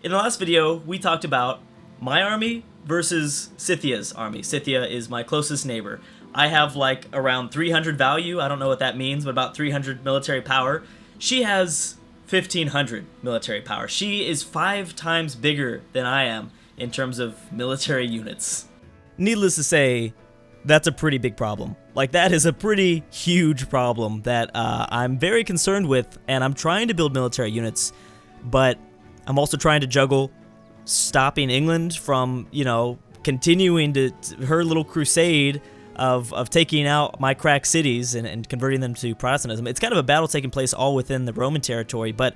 In the last video, we talked about my army versus Scythia's army. Scythia is my closest neighbor. I have like around 300 value. I don't know what that means, but about 300 military power. She has 1,500 military power. She is 5 times bigger than I am in terms of military units. Needless to say, that's a pretty big problem. Like, that is a pretty huge problem that I'm very concerned with, and I'm trying to build military units, but I'm also trying to juggle stopping England from, you know, continuing to her little crusade of taking out my cracked cities and converting them to Protestantism. It's kind of a battle taking place all within the Roman territory, but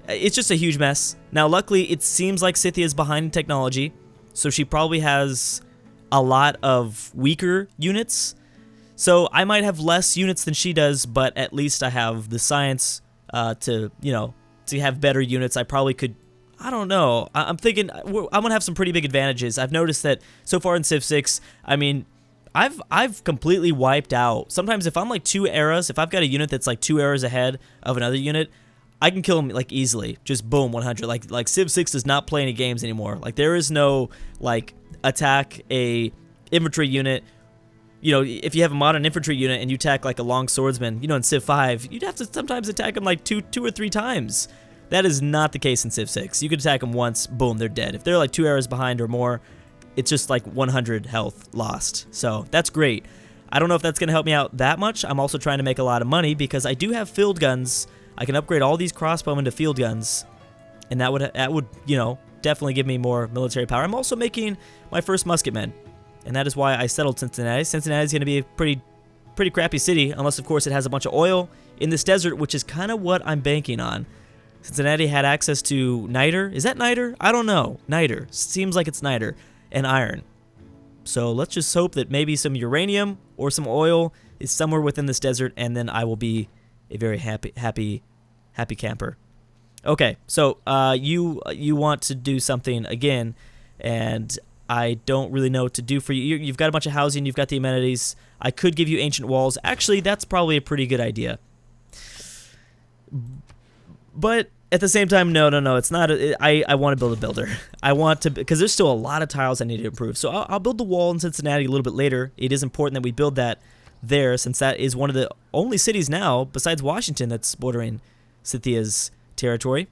it's just a huge mess. Now, luckily, it seems like Scythia is behind in technology, so she probably has a lot of weaker units. So I might have less units than she does, but at least I have the science to have better units. I probably could, I don't know. I'm thinking I'm going to have some pretty big advantages. I've noticed that so far in Civ 6, I mean, I've completely wiped out. Sometimes if I'm like 2 eras, if I've got a unit that's like 2 eras ahead of another unit, I can kill them like easily. Just boom, 100. Like Civ 6 does not play any games anymore. Like, there is no like attack a infantry unit. You know, if you have a modern infantry unit and you attack like a long swordsman, you know, in Civ 5, you'd have to sometimes attack them like two or three times. That is not the case in Civ 6. You could attack them once, boom, they're dead. If they're like 2 eras behind or more, it's just like 100 health lost. So that's great. I don't know if that's going to help me out that much. I'm also trying to make a lot of money because I do have field guns. I can upgrade all these crossbowmen to field guns, and that would you know, definitely give me more military power. I'm also making my first musketmen, and that is why I settled Cincinnati. Cincinnati is going to be a pretty crappy city, unless of course it has a bunch of oil in this desert, which is kind of what I'm banking on. Cincinnati had access to niter. Is that niter? I don't know. Niter. Seems like it's niter. And iron. So let's just hope that maybe some uranium or some oil is somewhere within this desert, and then I will be a very happy camper. Okay, so you want to do something again, and I don't really know what to do for you. You've got a bunch of housing, you've got the amenities. I could give you ancient walls. Actually, that's probably a pretty good idea. But at the same time, no, it's not. I want to build a builder. I want to, because there's still a lot of tiles I need to improve. So I'll build the wall in Cincinnati a little bit later. It is important that we build that there, since that is one of the only cities now, besides Washington, that's bordering Scythia's territory.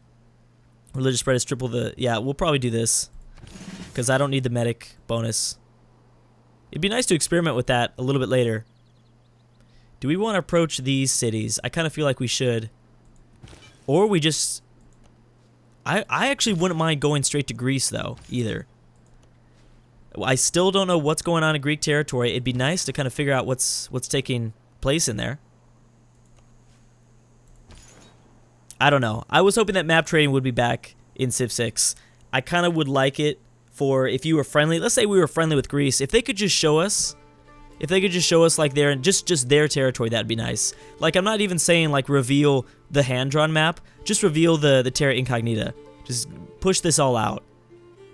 Religious spread is triple the... Yeah, we'll probably do this, because I don't need the medic bonus. It'd be nice to experiment with that a little bit later. Do we want to approach these cities? I kind of feel like we should. Or we just... I actually wouldn't mind going straight to Greece, though, either. I still don't know what's going on in Greek territory. It'd be nice to kind of figure out what's taking place in there. I don't know. I was hoping that map trading would be back in Civ 6. I kind of would like it for if you were friendly. Let's say we were friendly with Greece. If they could just show us... If they could just show us like their just their territory, that'd be nice. Like, I'm not even saying like reveal the hand-drawn map. Just reveal the terra incognita. Just push this all out,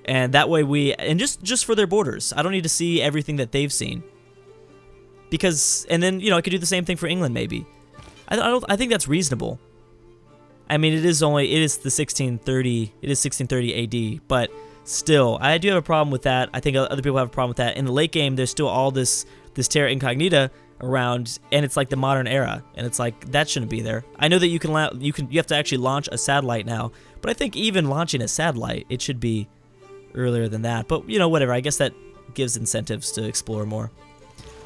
and that way and just for their borders. I don't need to see everything that they've seen. Because, and then, you know, I could do the same thing for England maybe. I think that's reasonable. I mean, it is the 1630. It is 1630 AD, but still, I do have a problem with that. I think other people have a problem with that. In the late game, there's still all this terra incognita around, and it's like the modern era, and it's like that shouldn't be there. I know that you have to actually launch a satellite now, but I think even launching a satellite, it should be earlier than that. But, you know, whatever. I guess that gives incentives to explore more.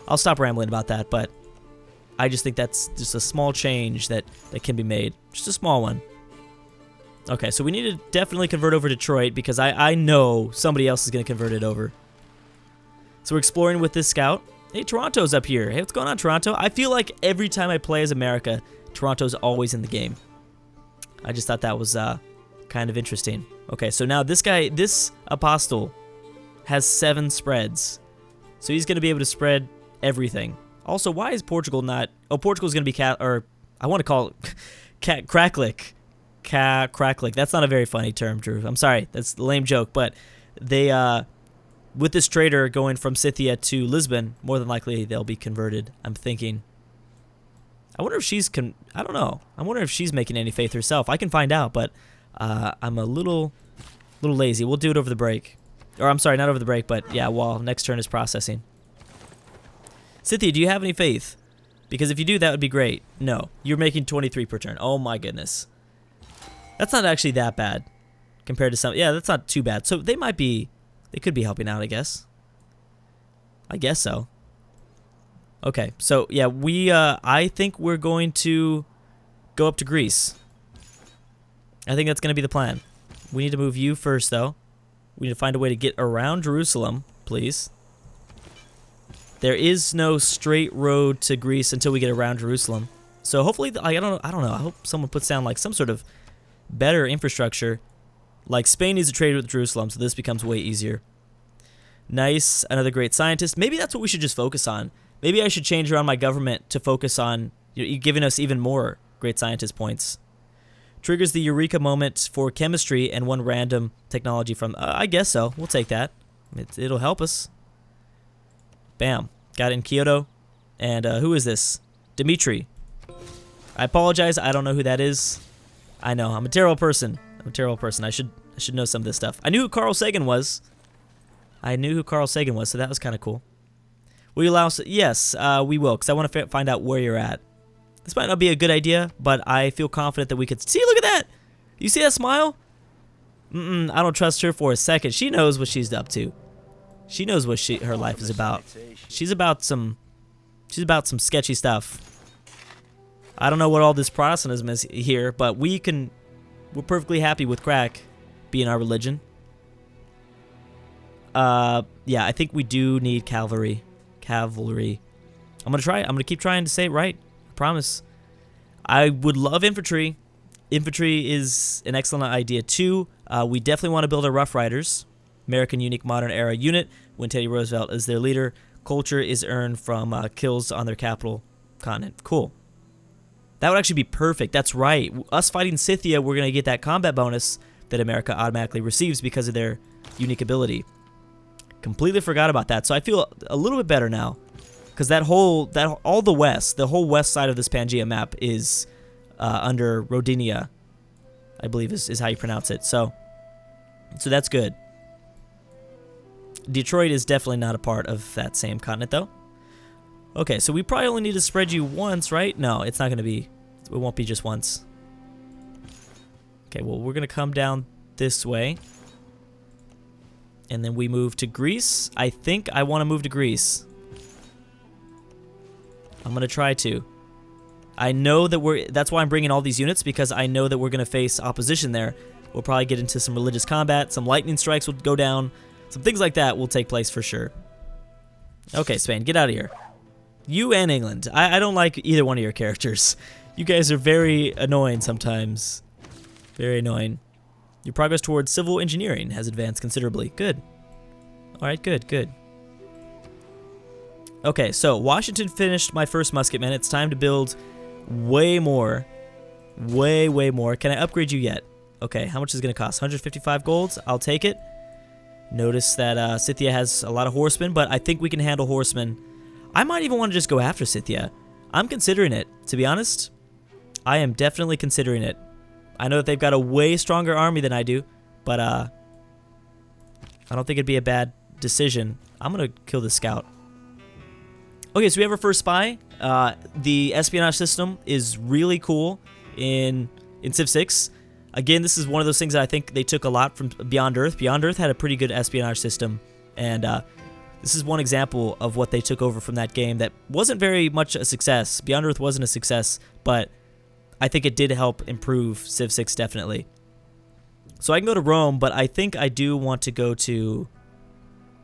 I'll stop rambling about that, but I just think that's just a small change that can be made. Just a small one. Okay, so we need to definitely convert over Detroit, because I know somebody else is going to convert it over. So we're exploring with this scout. Hey, Toronto's up here. Hey, what's going on, Toronto? I feel like every time I play as America, Toronto's always in the game. I just thought that was kind of interesting. Okay, so now this apostle has 7 spreads. So he's going to be able to spread everything. Also, why is Portugal not... Oh, Portugal's going to be I want to call it cracklick. Cracklick. That's not a very funny term, Drew. I'm sorry. That's a lame joke. But they, with this trader going from Scythia to Lisbon, more than likely they'll be converted, I'm thinking. I wonder if she's... I don't know. I wonder if she's making any faith herself. I can find out, but I'm a little A little lazy. We'll do it over the break. Or I'm sorry, not over the break, but yeah, while next turn is processing. Scythia, do you have any faith? Because if you do, that would be great. No. You're making 23 per turn. Oh my goodness. That's not actually that bad compared to some. Yeah, that's not too bad. So they might be, they could be helping out, I guess. I guess so. Okay, so yeah, I think we're going to go up to Greece. I think that's going to be the plan. We need to move you first, though. We need to find a way to get around Jerusalem, please. There is no straight road to Greece until we get around Jerusalem. So hopefully, I don't know. I hope someone puts down like some sort of better infrastructure. Like Spain needs to trade with Jerusalem, so this becomes way easier. Nice, another great scientist. Maybe that's what we should just focus on. Maybe I should change around my government to focus on giving us even more great scientist points. Triggers the eureka moment for chemistry and one random technology from... I guess so. We'll take that. It'll help us. Bam. Got it in Kyoto. And who is this? Dimitri. I apologize. I don't know who that is. I know. I'm a terrible person. I should know some of this stuff. I knew who Carl Sagan was. So that was kind of cool. Will you allow us? Yes, we will, because I want to find out where you're at. This might not be a good idea, but I feel confident that we could... See, look at that! You see that smile? I don't trust her for a second. She knows what she's up to. She knows what her life is about. She's about some sketchy stuff. I don't know what all this Protestantism is here, but we're perfectly happy with crack being our religion. Yeah, I think we do need cavalry. I'm gonna keep trying to say it right. I promise. I would love infantry. Infantry is an excellent idea too. We definitely want to build our Rough Riders. American Unique Modern Era unit. When Teddy Roosevelt is their leader. Culture is earned from kills on their capital continent. Cool. That would actually be perfect. That's right. Us fighting Scythia, we're gonna get that combat bonus that America automatically receives because of their unique ability. Completely forgot about that. So I feel a little bit better now. Because the whole west side of this Pangea map is under Rodinia, I believe is how you pronounce it. So that's good. Detroit is definitely not a part of that same continent, though. Okay, so we probably only need to spread you once, right? No, it's not going to be. It won't be just once. Okay, well, we're going to come down this way. And then we move to Greece. I think I want to move to Greece. I'm going to try to. I know that that's why I'm bringing all these units, because I know that we're going to face opposition there. We'll probably get into some religious combat. Some lightning strikes will go down. Some things like that will take place for sure. Okay, Spain, get out of here. You and England. I don't like either one of your characters. You guys are very annoying sometimes. Very annoying. Your progress towards civil engineering has advanced considerably. Good. Alright, good. Okay, so Washington finished my first musketman. It's time to build way more. Way more. Can I upgrade you yet? Okay, how much is it going to cost? 155 golds? I'll take it. Notice that Scythia has a lot of horsemen, but I think we can handle horsemen. I might even want to just go after Scythia. I'm considering it, to be honest. I am definitely considering it. I know that they've got a way stronger army than I do, but I don't think it'd be a bad decision. I'm going to kill this scout. Okay, so we have our first spy. The espionage system is really cool in Civ 6. Again, this is one of those things that I think they took a lot from Beyond Earth. Beyond Earth had a pretty good espionage system, and this is one example of what they took over from that game that wasn't very much a success. Beyond Earth wasn't a success, but I think it did help improve Civ 6 definitely. So I can go to Rome, but I think I do want to go to...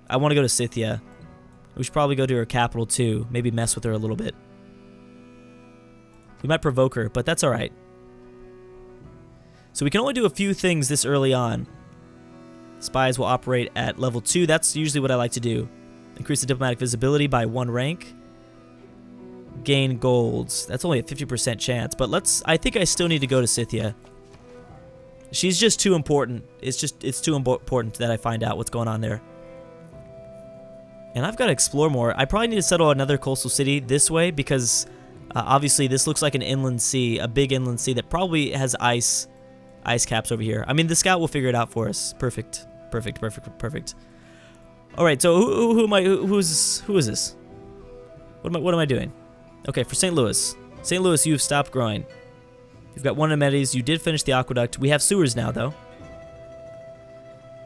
I want to go to Scythia. We should probably go to her capital too. Maybe mess with her a little bit. We might provoke her, but that's alright. So we can only do a few things this early on. Spies will operate at level 2. That's usually what I like to do. Increase the diplomatic visibility by 1 rank. Gain golds. That's only a 50% chance, but I think I still need to go to Scythia. She's just too important. It's too important that I find out what's going on there. And I've got to explore more. I probably need to settle another coastal city this way because obviously this looks like an inland sea, a big inland sea that probably has ice ice caps over here. I mean, the scout will figure it out for us. Perfect. Perfect, perfect, perfect. All right, so who am I? Who is this? What am I doing? Okay, for St. Louis. St. Louis, you've stopped growing. You've got 1 amenities. You did finish the aqueduct. We have sewers now, though.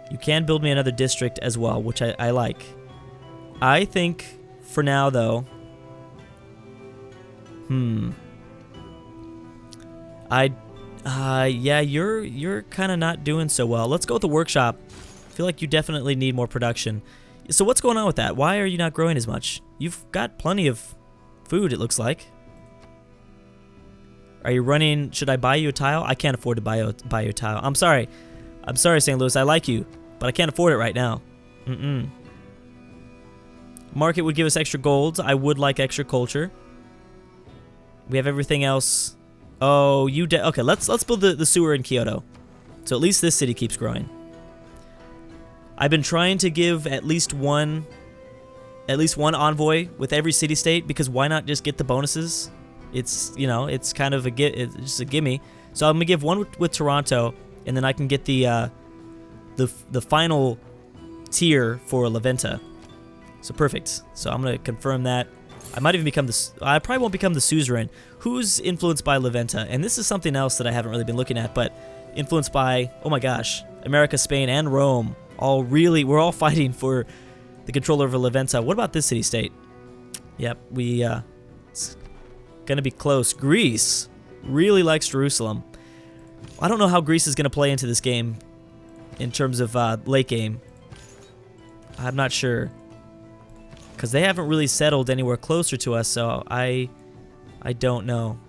You can build me another district as well, which I like. I think for now, though. Yeah, you're kind of not doing so well. Let's go with the workshop. I feel like you definitely need more production. So what's going on with that? Why are you not growing as much? You've got plenty of food, it looks like. Are you running? Should I buy you a tile? I can't afford to buy you a tile. I'm sorry. I'm sorry, St. Louis. I like you, but I can't afford it right now. Market would give us extra golds. I would like extra culture. We have everything else. Oh, okay, let's build the sewer in Kyoto. So at least this city keeps growing. I've been trying to give at least one envoy with every city-state, because why not just get the bonuses? It's, you know, it's kind of it's just a gimme. So I'm gonna give one with Toronto, and then I can get the final tier for La Venta. So perfect. So I'm gonna confirm that. I might even become I probably won't become the suzerain. Who's influenced by La Venta? And this is something else that I haven't really been looking at, but influenced by, oh my gosh, America, Spain, and Rome. We're all fighting for the control over La Venta. What about this city-state? Yep, it's gonna be close. Greece really likes Jerusalem. I don't know how Greece is gonna play into this game in terms of late game. I'm not sure, because they haven't really settled anywhere closer to us, so I don't know.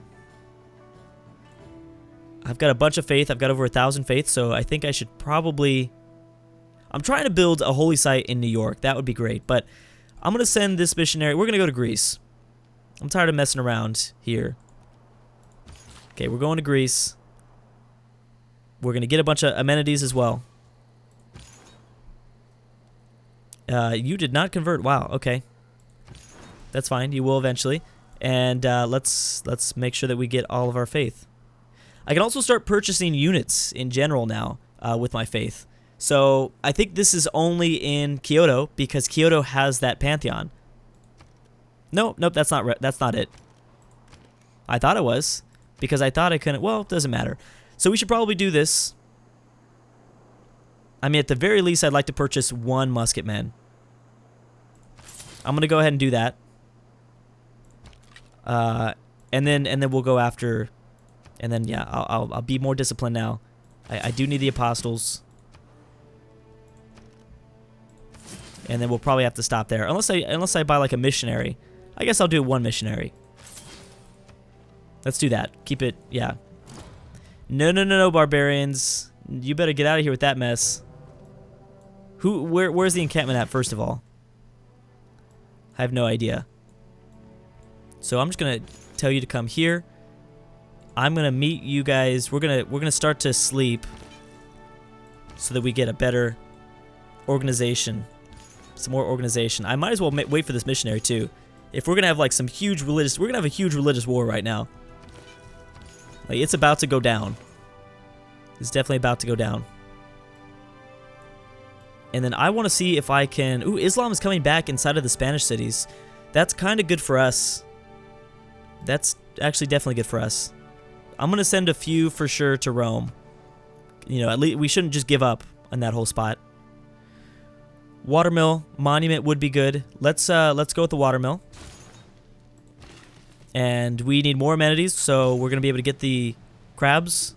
I've got a bunch of faith. I've got over 1,000 faith, so I think I should probably... I'm trying to build a holy site in New York. That would be great, but I'm going to send this missionary... We're going to go to Greece. I'm tired of messing around here. Okay, we're going to Greece. We're going to get a bunch of amenities as well. You did not convert. Wow, okay. That's fine. You will eventually. And let's make sure that we get all of our faith. I can also start purchasing units in general now with my faith. So I think this is only in Kyoto, because Kyoto has that pantheon. Nope, that's not it. I thought it was, because I thought I couldn't. Well, it doesn't matter. So we should probably do this. I mean, at the very least, I'd like to purchase 1 musketman. I'm gonna go ahead and do that. And then we'll go after, and then yeah, I'll be more disciplined now. I do need the apostles, and then we'll probably have to stop there unless I buy like a missionary. I guess I'll do 1 missionary. Let's do that. Keep it, yeah. No, barbarians! You better get out of here with that mess. Where's the encampment at, first of all? I have no idea. So I'm just gonna tell you to come here. I'm gonna meet you guys. We're gonna start to sleep, so that we get a better organization, some more organization. I might as well wait for this missionary too. If we're gonna have like some huge religious, we're gonna have a huge religious war right now. Like, it's about to go down. It's definitely about to go down. And then I want to see if I can... Ooh, Islam is coming back inside of the Spanish cities. That's kind of good for us. That's actually definitely good for us. I'm going to send a few for sure to Rome. You know, at least we shouldn't just give up on that whole spot. Watermill monument would be good. Let's go with the watermill. And we need more amenities, so we're going to be able to get the crabs.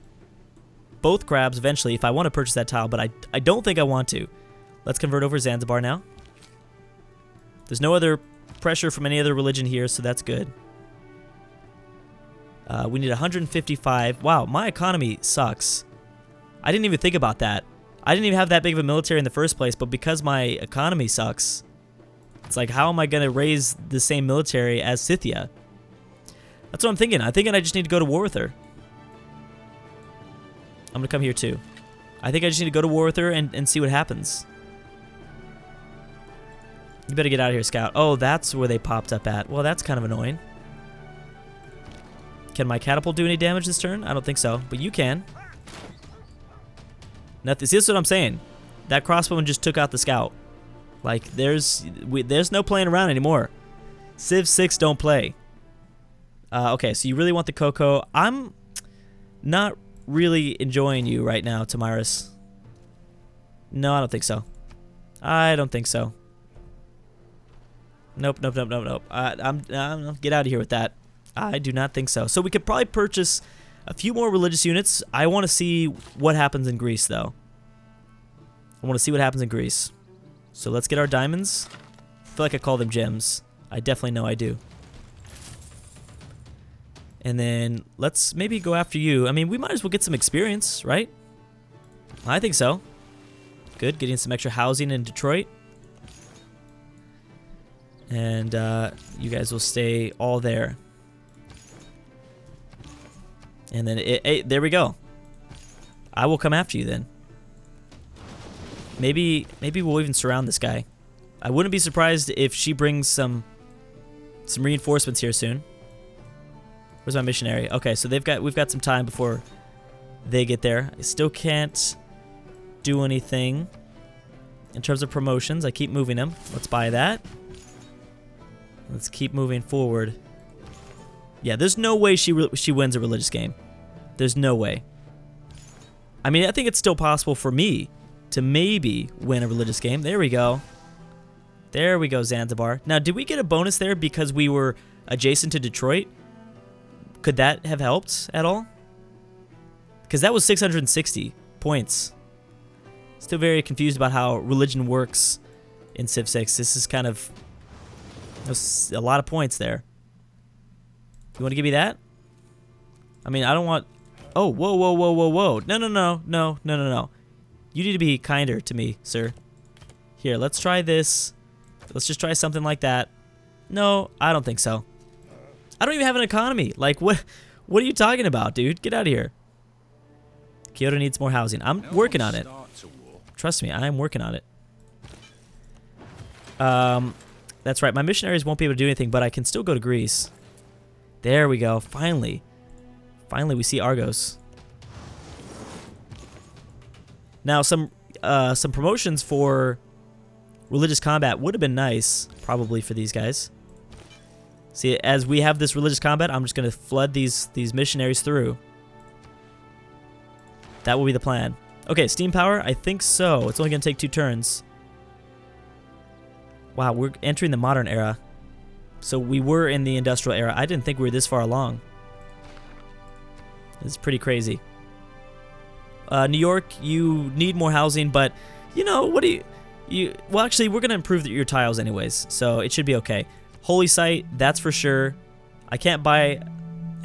Both crabs eventually, if I want to purchase that tile, but I don't think I want to. Let's convert over Zanzibar now. There's no other pressure from any other religion here, so that's good. We need 155. Wow, my economy sucks. I didn't even think about that. I didn't even have that big of a military in the first place, but because my economy sucks, it's like, how am I going to raise the same military as Scythia? That's what I'm thinking. I'm thinking I just need to go to war with her. I'm going to come here too. I think I just need to go to war with her and see what happens. You better get out of here, Scout. Oh, that's where they popped up at. Well, that's kind of annoying. Can my catapult do any damage this turn? I don't think so, but you can. Nothing. See, this is what I'm saying. That crossbowman just took out the scout. Like, there's no playing around anymore. Civ 6 don't play. Okay, so you really want the Cocoa. I'm not really enjoying you right now, Tamiris. No, I don't think so. I don't think so. Nope, nope, nope, nope, nope. I'm get out of here with that. I do not think so. So we could probably purchase a few more religious units. I want to see what happens in Greece, though. I want to see what happens in Greece. So let's get our diamonds. I feel like I call them gems. I definitely know I do. And then let's maybe go after you. I mean, we might as well get some experience, right? I think so. Good, getting some extra housing in Detroit. And you guys will stay all there. And then, there we go. I will come after you then. Maybe we'll even surround this guy. I wouldn't be surprised if she brings some reinforcements here soon. Where's my missionary? Okay, so we've got some time before they get there. I still can't do anything in terms of promotions. I keep moving them. Let's buy that. Let's keep moving forward. Yeah, there's no way she wins a religious game. There's no way. I mean, I think it's still possible for me to maybe win a religious game. There we go. There we go, Zanzibar. Now, did we get a bonus there because we were adjacent to Detroit? Could that have helped at all? Because that was 660 points. Still very confused about how religion works in Civ 6. This is kind of a lot of points there. You want to give me that? I mean, I don't want... Oh, whoa, whoa, whoa, whoa, whoa. No, no, no, no, no, no, no. You need to be kinder to me, sir. Here, let's try this. Let's just try something like that. No, I don't think so. I don't even have an economy. Like, what are you talking about, dude? Get out of here. Kyoto needs more housing. I'm working on it. Trust me, I am working on it. That's right. My missionaries won't be able to do anything, but I can still go to Greece. There we go. Finally. Finally, we see Argos. Now, some promotions for religious combat would have been nice, probably, for these guys. See, as we have this religious combat, I'm just going to flood these missionaries through. That will be the plan. Okay, steam power? I think so. It's only going to take 2 turns. Wow, we're entering the modern era. So we were in the industrial era. I didn't think we were this far along. It's pretty crazy. New York, you need more housing, but, you know, what do you... Well, actually, we're going to improve your tiles anyways, so it should be okay. Holy Site, that's for sure. I can't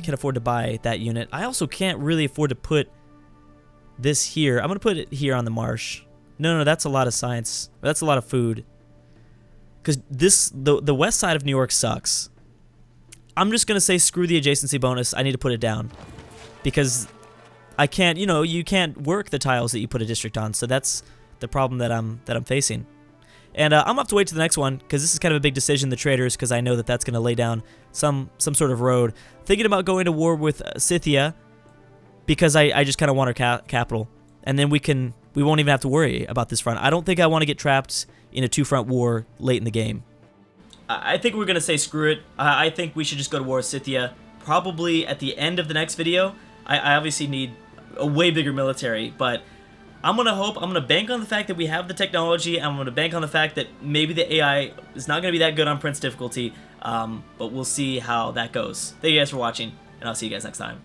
afford to buy that unit. I also can't really afford to put this here. I'm going to put it here on the marsh. No, that's a lot of science. That's a lot of food. Because the west side of New York sucks. I'm just going to say screw the adjacency bonus. I need to put it down. Because I can't, you can't work the tiles that you put a district on. So that's the problem that I'm facing. And I'm going to have to wait to the next one, because this is kind of a big decision, the traders, because I know that that's going to lay down some sort of road. Thinking about going to war with Scythia, because I just kind of want our capital. And then we won't even have to worry about this front. I don't think I want to get trapped in a 2-front war late in the game. I think we're going to say screw it. I think we should just go to war with Scythia, probably at the end of the next video. I obviously need a way bigger military, but I'm going to bank on the fact that we have the technology. I'm going to bank on the fact that maybe the AI is not going to be that good on Prince difficulty, but we'll see how that goes. Thank you guys for watching, and I'll see you guys next time.